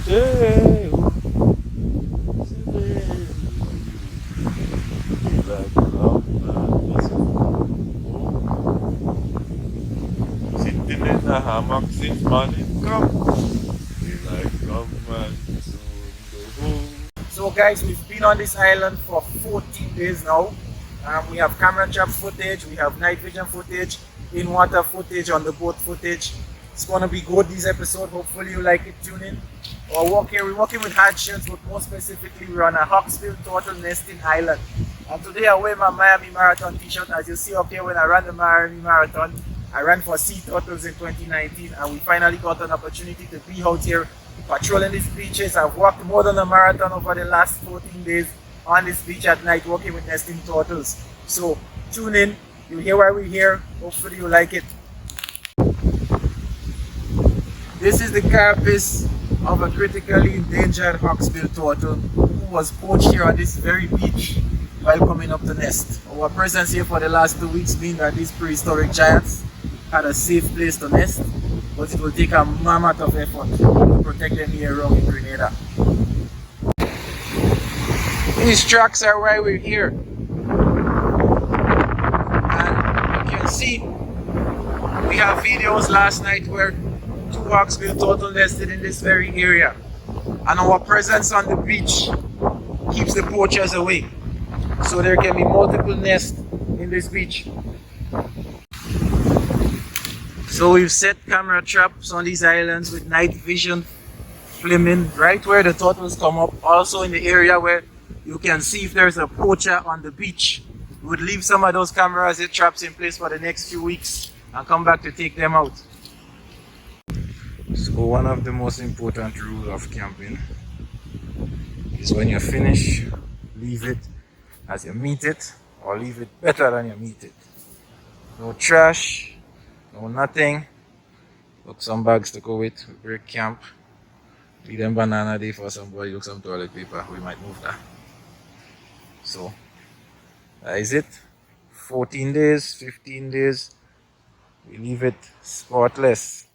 Hey, like love, sitting in a hammock since morning come. Feel like love, man, soon go home. So guys, we've been on this island for 14 days now. We have camera trap footage, we have night vision footage, in water footage, on the boat footage. It's gonna be good this episode. Hopefully you like it. Tune in. We're working with hard shells, but more specifically we're on a Hawksbill turtle nesting island. And today I wear my Miami Marathon t-shirt. As you see up here, when I ran the Miami Marathon, I ran for sea turtles in 2019, and we finally got an opportunity to be out here patrolling these beaches. I've walked more than a marathon over the last 14 days on this beach at night working with nesting turtles. So tune in, you'll hear why we're here. Hopefully you like it. This is the carapace of a critically endangered hawksbill turtle who was poached here on this very beach while coming up to nest. Our presence here for the last 2 weeks means that these prehistoric giants had a safe place to nest, but it will take a mammoth of effort to protect them here around in Grenada. These tracks are why we're here. And you can see, we have videos last night where 2 hawksbill turtle nested in this very area. And our presence on the beach keeps the poachers away. So there can be multiple nests in this beach. So we've set camera traps on these islands with night vision filming right where the turtles come up. Also in the area where you can see if there's a poacher on the beach. We would leave some of those cameras and traps in place for the next few weeks and come back to take them out. So one of the most important rules of camping is when you finish, leave it as you meet it, or leave it better than you meet it. No trash, no nothing. Look, some bags to go with. We break camp. Leave them banana day for somebody. Look, some toilet paper. We might move that. So that is it. 14 days, 15 days. We leave it spotless.